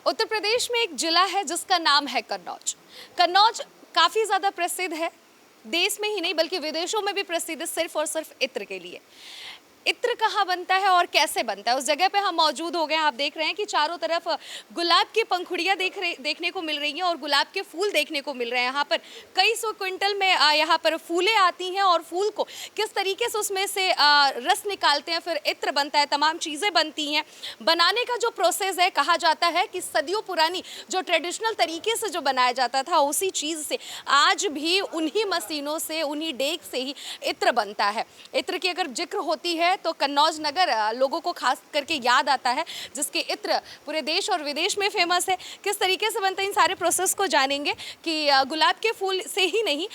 उत्तर प्रदेश में एक जिला है जिसका नाम है कन्नौज। कन्नौज काफ़ी ज़्यादा प्रसिद्ध है, देश में ही नहीं बल्कि विदेशों में भी प्रसिद्ध है, सिर्फ और सिर्फ इत्र के लिए। इत्र कहाँ बनता है और कैसे बनता है, उस जगह पे हम मौजूद हो गए हैं। आप देख रहे हैं कि चारों तरफ गुलाब की पंखुड़ियाँ देखने को मिल रही हैं और गुलाब के फूल देखने को मिल रहे हैं। यहाँ पर कई सौ क्विंटल में यहाँ पर फूलें आती हैं और फूल को किस तरीके से उसमें से रस निकालते हैं, फिर इत्र बनता है, तमाम चीज़ें बनती हैं। बनाने का जो प्रोसेस है, कहा जाता है कि सदियों पुरानी जो ट्रेडिशनल तरीके से जो बनाया जाता था, उसी चीज़ से आज भी उन्हीं मशीनों से, उन्हीं डेक से ही इत्र बनता है। इत्र की अगर जिक्र होती है तो कन्नौज नगर लोगों को खास करके याद आता है, जिसके इत्र पूरे देश और विदेश में फेमस है। किस तरीके से बनता है, इन सारे प्रोसेस को जानेंगे कि गुलाब के फूल से ही नहीं,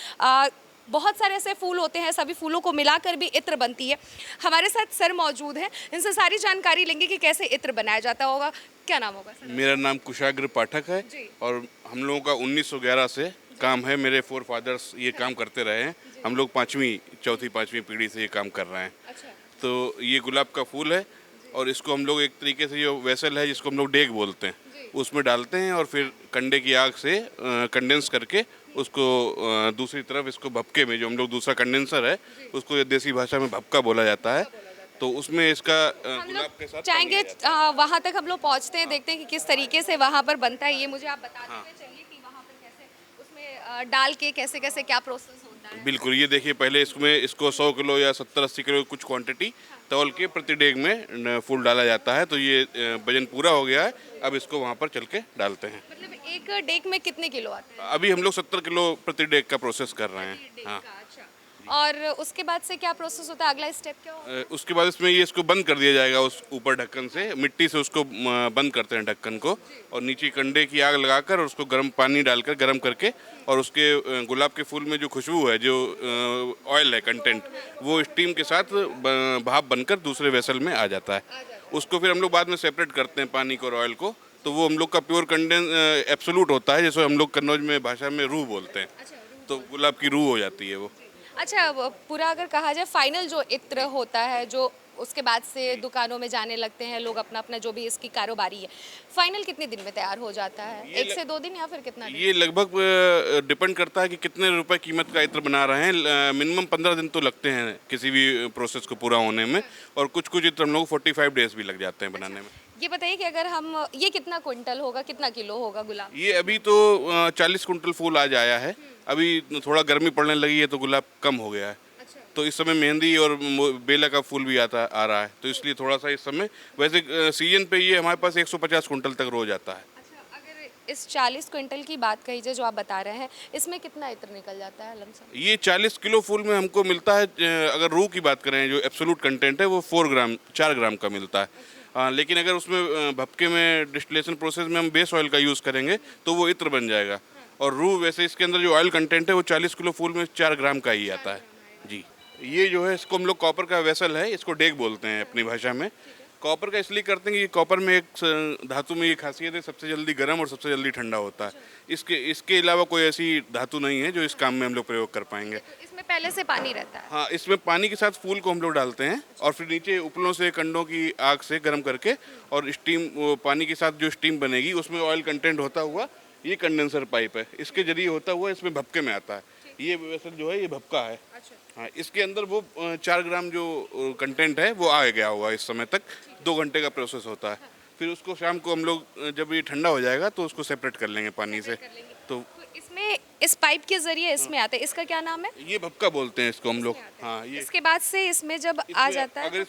बहुत सारे ऐसे फूल होते हैं, सभी फूलों को मिलाकर भी इत्र बनती है। हमारे साथ सर मौजूद हैं, इनसे सारी जानकारी लेंगे कि कैसे इत्र बनाया जाता होगा। क्या नाम होगा सर? मेरा नाम कुशाग्र पाठक है और हम लोगों का 1911 से काम है। मेरे फोर फादर्स ये काम करते रहे हैं। हम लोग चौथी पाँचवीं पीढ़ी से ये काम कर रहे हैं। अच्छा। तो ये गुलाब का फूल है और इसको हम लोग एक तरीके से जो वेसल है जिसको हम लोग डेक बोलते हैं, उसमें डालते हैं और फिर कंडे की आग से कंडेंस करके उसको दूसरी तरफ इसको भपके में, जो हम लोग दूसरा कंडेंसर है उसको देसी भाषा में भपका बोला जाता है, तो उसमें इसका गुलाब के साथ चाहेंगे वहाँ तक हम लोग पहुँचते हैं, देखते हैं कि किस तरीके से वहाँ पर बनता है। ये मुझे आप बता दीजिए, चलिए, कि वहाँ पर कैसे उसमें डाल के कैसे कैसे क्या प्रोसेस होता है। बिल्कुल, ये देखिए, पहले इसको 100 किलो या 70-80 किलो कुछ क्वांटिटी तौल के प्रति डेग में फूल डाला जाता है। तो ये वजन पूरा हो गया है, अब इसको वहाँ पर चल के डालते हैं। मतलब एक डेक में कितने किलो आते हैं? अभी हम लोग 70 किलो प्रति डेग का प्रोसेस कर रहे हैं। हाँ। अच्छा। और उसके बाद से क्या प्रोसेस होता है, अगला स्टेप क्या होगा? उसके बाद इसमें ये इसको बंद कर दिया जाएगा, उस ऊपर ढक्कन से, मिट्टी से उसको बंद करते हैं ढक्कन को, और नीचे कंडे की आग लगाकर उसको गर्म पानी डालकर गर्म करके, और उसके गुलाब के फूल में जो खुशबू है, जो ऑयल है कंटेंट, वो स्टीम के साथ भाप बनकर दूसरे वेसल में आ जाता है। उसको फिर हम लोग बाद में सेपरेट करते हैं पानी को और ऑयल को, तो वो हम लोग का प्योर कंडेंस एब्सोल्यूट होता है, जिसको हम लोग कन्नौज में भाषा में रूह बोलते हैं। तो गुलाब की रूह हो जाती है वो। अच्छा, पूरा अगर कहा जाए फाइनल जो इत्र होता है, जो उसके बाद से दुकानों में जाने लगते हैं लोग, अपना अपना जो भी इसकी कारोबारी है, फाइनल कितने दिन में तैयार हो जाता है? 1 से 2 दिन या फिर कितना दिन? ये लगभग डिपेंड करता है कि कितने रुपए कीमत का इत्र बना रहे हैं। मिनिमम 15 दिन तो लगते हैं किसी भी प्रोसेस को पूरा होने में, और कुछ कुछ इत्र हम लोग 45 डेज भी लग जाते हैं बनाने में। ये बताइए कि अगर हम, ये कितना क्विंटल होगा, कितना किलो होगा गुलाब? ये अभी तो 40 कुंटल फूल आज आया है। अभी थोड़ा गर्मी पड़ने लगी है तो गुलाब कम हो गया है। अच्छा। तो इस समय मेहंदी और बेला का फूल भी आ रहा है, तो इसलिए थोड़ा सा इस समय, वैसे सीजन पे ये हमारे पास 150 कुंटल तक रोज आता है। अच्छा, अगर इस 40 क्विंटल की बात कही जाए जो आप बता रहे हैं, इसमें कितना इत्र निकल जाता है लमसम? ये 40 किलो फूल में हमको मिलता है, अगर रूह की बात करें, जो एब्सोल्यूट कंटेंट है, वो 4 ग्राम का मिलता है। लेकिन अगर उसमें भपके में डिस्टिलेशन प्रोसेस में हम बेस ऑयल का यूज़ करेंगे तो वो इत्र बन जाएगा। और रूह, वैसे इसके अंदर जो ऑयल कंटेंट है वो 40 किलो फूल में 4 ग्राम का ही आता है। जी, ये जो है, इसको हम लोग कॉपर का वेसल है, इसको डेक बोलते हैं अपनी भाषा में। कॉपर का इसलिए करते हैं कि कॉपर में एक धातु में ये खासियत है, सबसे जल्दी गर्म और सबसे जल्दी ठंडा होता है। इसके अलावा कोई ऐसी धातु नहीं है जो इस काम में हम लोग प्रयोग कर पाएंगे। तो इसमें पहले से पानी रहता है? हाँ, इसमें पानी के साथ फूल को हम लोग डालते हैं और फिर नीचे उपलों से कंडों की आग से गर्म करके, और स्टीम, पानी के साथ जो स्टीम बनेगी उसमें ऑयल कंटेंट होता हुआ ये कंडेंसर पाइप है, इसके जरिए होता हुआ इसमें भपके में आता है। ये वेसल जो है ये भपका है। हाँ, इसके अंदर वो 4 ग्राम जो कंटेंट है वो आ गया हुआ इस समय तक। 2 घंटे का प्रोसेस होता है। फिर उसको शाम को हम लोग, जब ये ठंडा हो जाएगा तो उसको सेपरेट कर लेंगे पानी से। तो इसमें इस पाइप के जरिए इसमें आता है, इसका क्या नाम है? ये भपका बोलते हैं इसको हम लोग। हाँ, ये इसके बाद से इसमें जब आ जाता है, अगर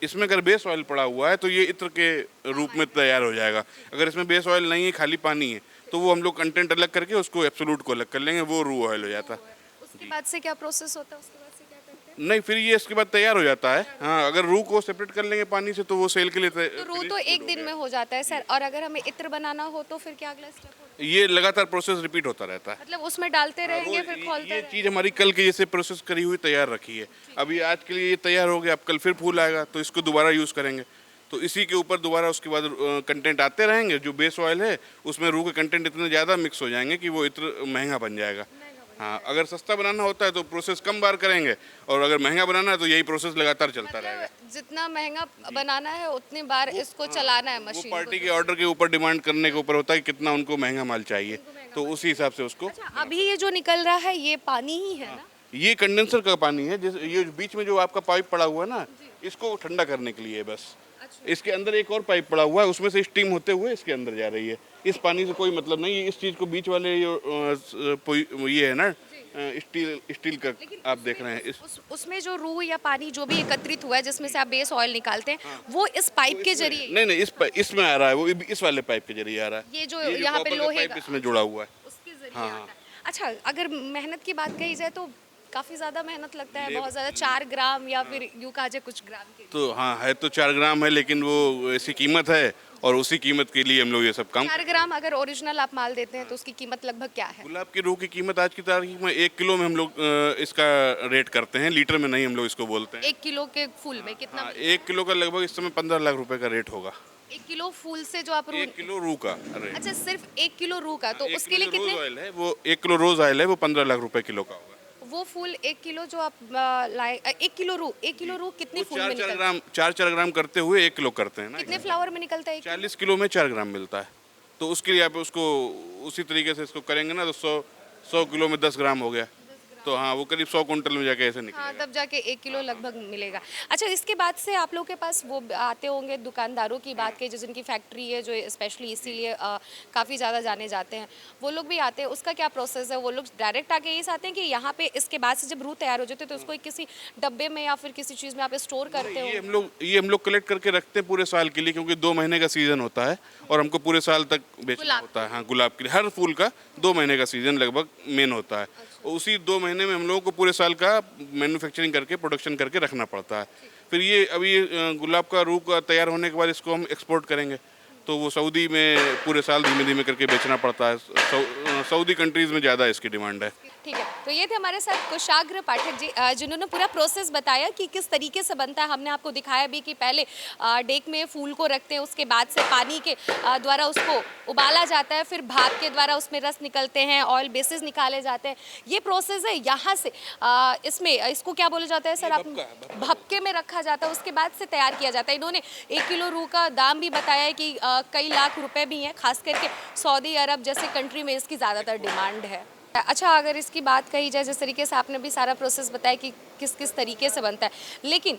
इसमें बेस ऑयल पड़ा हुआ है तो ये इत्र के रूप में तैयार हो जाएगा। अगर इसमें बेस ऑयल नहीं है, खाली पानी है, तो वो हम लोग कंटेंट अलग करके उसको एब्सोल्यूट को अलग कर लेंगे, वो रूह ऑयल हो जाता है। उसके बाद से क्या प्रोसेस होता है? उसके बाद से क्या करते हैं? नहीं, फिर ये इसके बाद तैयार हो जाता है। हाँ, अगर रूह को सेपरेट कर लेंगे पानी से तो वो सेल के लिए तो रूह तो 1 दिन में हो जाता है सर, और अगर हमें इत्र बनाना हो तो फिर क्या अगला स्टेप होता है? ये लगातार प्रोसेस रिपीट होता रहता है। मतलब उसमें डालते रहेंगे, फिर खोलते ये रहेंगे? चीज़ हमारी कल के जैसे प्रोसेस करी हुई तैयार रखी है। अभी आज के लिए ये तैयार हो गया, अब कल फिर फूल आएगा तो इसको दोबारा यूज़ करेंगे। तो इसी के ऊपर दोबारा उसके बाद कंटेंट आते रहेंगे। जो बेस ऑयल है उसमें रूह के कंटेंट इतने ज़्यादा मिक्स हो जाएंगे कि वो इत्र महंगा बन जाएगा। हाँ, अगर सस्ता बनाना होता है तो प्रोसेस कम बार करेंगे, और अगर महंगा बनाना है तो यही प्रोसेस लगातार चलता रहेगा। जितना महंगा बनाना है उतनी बार इसको चलाना है वो मशीन पार्टी के ऑर्डर के ऊपर डिमांड करने के ऊपर होता है कि कितना उनको महंगा माल चाहिए, तो उसी हिसाब से उसको। अच्छा, अभी ये जो निकल रहा है ये पानी ही है ना? ये कंडेंसर का पानी है, जैसे ये बीच में जो आपका पाइप पड़ा हुआ है ना, इसको ठंडा करने के लिए बस। इसके अंदर एक और पाइप पड़ा हुआ है, उसमें से स्टीम होते हुए इसके अंदर जा रही है। इस पानी से कोई मतलब नहीं है। इस चीज़ को बीच वाले ये है ना, स्टील का आप देख रहे हैं उसमें जो रूह या पानी जो भी एकत्रित हुआ है जिसमें से आप बेस ऑयल निकालते हैं वो इस पाइप के जरिए? नहीं, इसमें आ रहा है, वो इस वाले पाइप के जरिए आ रहा है। ये जो यहाँ पे लोहे का इसमें जुड़ा हुआ है, उसके जरिए आता है। अच्छा, अगर मेहनत की बात कही जाए तो काफी ज्यादा मेहनत लगता है, बहुत ज्यादा, 4 ग्राम या फिर यूं कहा जाए कुछ ग्राम के लिए। तो हाँ, है तो 4 ग्राम है, लेकिन वो ऐसी कीमत है और उसी कीमत के लिए हम लोग ये सब काम। 4 ग्राम अगर ओरिजिनल आप माल देते हैं तो उसकी कीमत लगभग क्या है? गुलाब की रूह की कीमत आज की तारीख में 1 किलो में हम लोग इसका रेट करते हैं, लीटर में नहीं हम लोग इसको बोलते हैं। 1 किलो के फूल में कितना? 1 किलो का लगभग इस समय 15 लाख रुपए का रेट होगा। 1 किलो फूल से जो आप 1 किलो रूह का रेट। अच्छा, सिर्फ 1 किलो रूह का, तो उसके लिए रोज कितने? ऑयल है वो, 1 किलो रोज ऑयल है वो 15 लाख रुपए किलो का होगा। वो फूल 1 किलो जो आप लाए, 1 किलो रूह कितने फूल में निकलता है? 4 ग्राम करते हुए 1 किलो करते हैं ना। कितने फ्लावर में निकलता है? 40 किलो में 4 ग्राम मिलता है, तो उसके लिए आप उसको उसी तरीके से इसको करेंगे ना, तो 100 किलो में 10 ग्राम हो गया, तो हाँ वो करीब 100 कुंटल में जाके ऐसे निकलेगा। हाँ, तब जाके 1 किलो लगभग मिलेगा। अच्छा, इसके बाद से आप लोग के पास वो आते होंगे दुकानदारों की बात की, जो जिनकी फैक्ट्री है, जो स्पेशली इसीलिए काफ़ी ज़्यादा जाने जाते हैं, वो लोग भी आते हैं। उसका क्या प्रोसेस है? वो लोग डायरेक्ट आके यही चाहते हैं कि यहाँ पे इसके बाद से जब रूह तैयार हो जाती है तो उसको किसी डब्बे में या फिर किसी चीज़ में आप स्टोर करते हो? ये हम लोग कलेक्ट करके रखते हैं पूरे साल के लिए, क्योंकि 2 महीने का सीजन होता है और हमको पूरे साल तक बेचना होता है। हाँ, गुलाब के लिए हर फूल का 2 महीने का सीजन लगभग मेन होता है, और उसी 2 महीने में हम लोगों को पूरे साल का मैन्युफैक्चरिंग करके, प्रोडक्शन करके रखना पड़ता है। फिर ये अभी गुलाब का रूह का तैयार होने के बाद इसको हम एक्सपोर्ट करेंगे, तो वो सऊदी में पूरे साल धीमे धीमे करके बेचना पड़ता है। सऊदी कंट्रीज़ में ज़्यादा इसकी डिमांड है। ठीक है, तो ये थे हमारे साथ कुशाग्र पाठक जी, जिन्होंने पूरा प्रोसेस बताया कि किस तरीके से बनता है। हमने आपको दिखाया भी कि पहले डेक में फूल को रखते हैं, उसके बाद से पानी के द्वारा उसको उबाला जाता है, फिर भाप के द्वारा उसमें रस निकलते हैं, ऑयल बेसिस निकाले जाते हैं। ये प्रोसेस है। यहाँ से इसमें इसको क्या बोला जाता है सर? आप भपके में रखा जाता है, उसके बाद से तैयार किया जाता है। इन्होंने 1 किलो रूह का दाम भी बताया है कि कई लाख रुपए भी हैं, खास करके सऊदी अरब जैसे कंट्री में इसकी ज़्यादातर डिमांड है। अच्छा, अगर इसकी बात कही जाए, जिस तरीके से आपने भी सारा प्रोसेस बताया कि किस किस तरीके से बनता है, लेकिन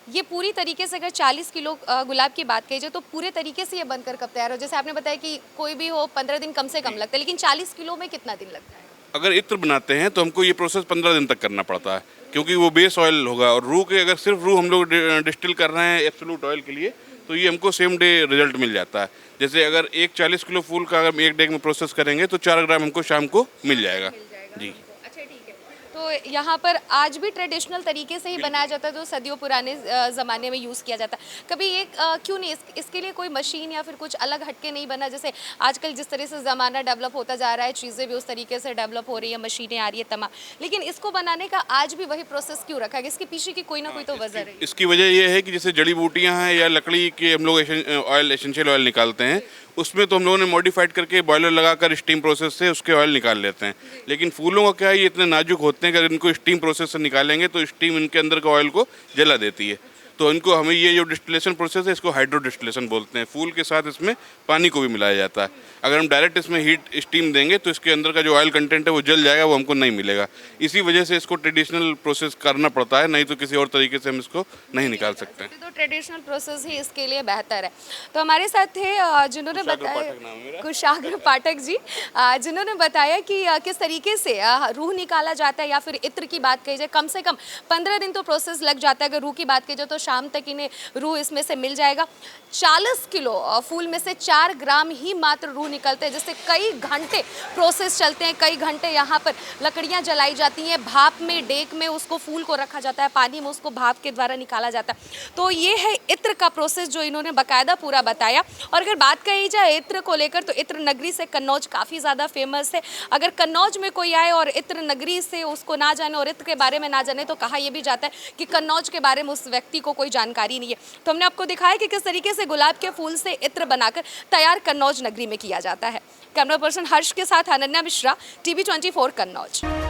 ये पूरी तरीके से अगर 40 किलो गुलाब की बात कही जाए तो पूरे तरीके से ये बनकर कब तैयार हो? जैसे आपने बताया कि कोई भी हो 15 दिन कम से कम लगता है, लेकिन 40 किलो में कितना दिन लगता है? अगर इत्र बनाते हैं तो हमको ये प्रोसेस 15 दिन तक करना पड़ता है, क्योंकि वो बेस ऑयल होगा। और रूह के, अगर सिर्फ रूह हम लोग डिस्टिल कर रहे हैं एब्सोल्यूट ऑयल के लिए, तो ये हमको सेम डे रिजल्ट मिल जाता है। जैसे अगर 40 किलो फूल का अगर 1 डे में प्रोसेस करेंगे तो 4 ग्राम हमको शाम को मिल जाएगा। जी, अच्छा, ठीक है। तो यहाँ पर आज भी ट्रेडिशनल तरीके से ही बनाया जाता है, जो सदियों पुराने ज़माने में यूज़ किया जाता है। कभी एक क्यों नहीं इसके लिए कोई मशीन या फिर कुछ अलग हटके नहीं बना? जैसे आजकल जिस तरह से ज़माना डेवलप होता जा रहा है, चीज़ें भी उस तरीके से डेवलप हो रही है, मशीनें आ रही है तमाम, लेकिन इसको बनाने का आज भी वही प्रोसेस क्यों रखा है? इसके पीछे की कोई ना कोई तो वजह है। इसकी वजह ये है कि जैसे जड़ी बूटियाँ हैं या लकड़ी के हम लोग ऑयल, एसेंशियल ऑयल निकालते हैं, उसमें तो हम लोगों ने मॉडिफाइड करके बॉयलर लगाकर स्टीम प्रोसेस से उसके ऑयल निकाल लेते हैं। लेकिन फूलों का क्या है, ये इतने नाजुक होते हैं कि अगर इनको स्टीम प्रोसेस से निकालेंगे तो स्टीम इनके अंदर का ऑयल को जला देती है। तो इनको, हमें ये जो डिस्टिलेशन प्रोसेस है इसको हाइड्रो डिस्टिलेशन बोलते हैं। फूल के साथ इसमें पानी को भी मिलाया जाता है। अगर हम डायरेक्ट इसमें हीट स्टीम देंगे तो इसके अंदर का जो ऑयल कंटेंट है वो जल जाएगा, वो हमको नहीं मिलेगा। इसी वजह से इसको ट्रेडिशनल प्रोसेस करना पड़ता है, नहीं तो किसी और तरीके से हम इसको नहीं निकाल सकते हैं। तो ट्रेडिशनल प्रोसेस ही इसके लिए बेहतर है। तो हमारे साथ थे जिन्होंने बताया, कुशाग्र पाठक जी, जिन्होंने बताया कि किस तरीके से रूह निकाला जाता है, या फिर इत्र की बात कही जाए कम से कम 15 दिन तो प्रोसेस लग जाता है। अगर रूह की बात की जाए तो शाम तक इन्हें रूह इसमें से मिल जाएगा। 40 किलो फूल में से 4 ग्राम ही मात्र रूह निकलते हैं, जिससे कई घंटे प्रोसेस चलते हैं, कई घंटे यहाँ पर लकड़ियाँ जलाई जाती हैं, भाप में, डेक में उसको फूल को रखा जाता है, पानी में उसको भाप के द्वारा निकाला जाता है। तो ये है इत्र का प्रोसेस जो इन्होंने बाकायदा पूरा बताया। और अगर बात कही जाए इत्र को लेकर तो इत्र नगरी से कन्नौज काफ़ी ज़्यादा फेमस है। अगर कन्नौज में कोई आए और इत्र नगरी से उसको ना जाने और इत्र के बारे में ना जाने तो कहा यह भी जाता है कि कन्नौज के बारे में उस व्यक्ति को कोई जानकारी नहीं है। तो हमने आपको दिखाया कि किस तरीके से गुलाब के फूल से इत्र बनाकर तैयार कन्नौज नगरी में किया जाता है। कैमरा पर्सन हर्ष के साथ अनन्या मिश्रा, TV 24 कन्नौज।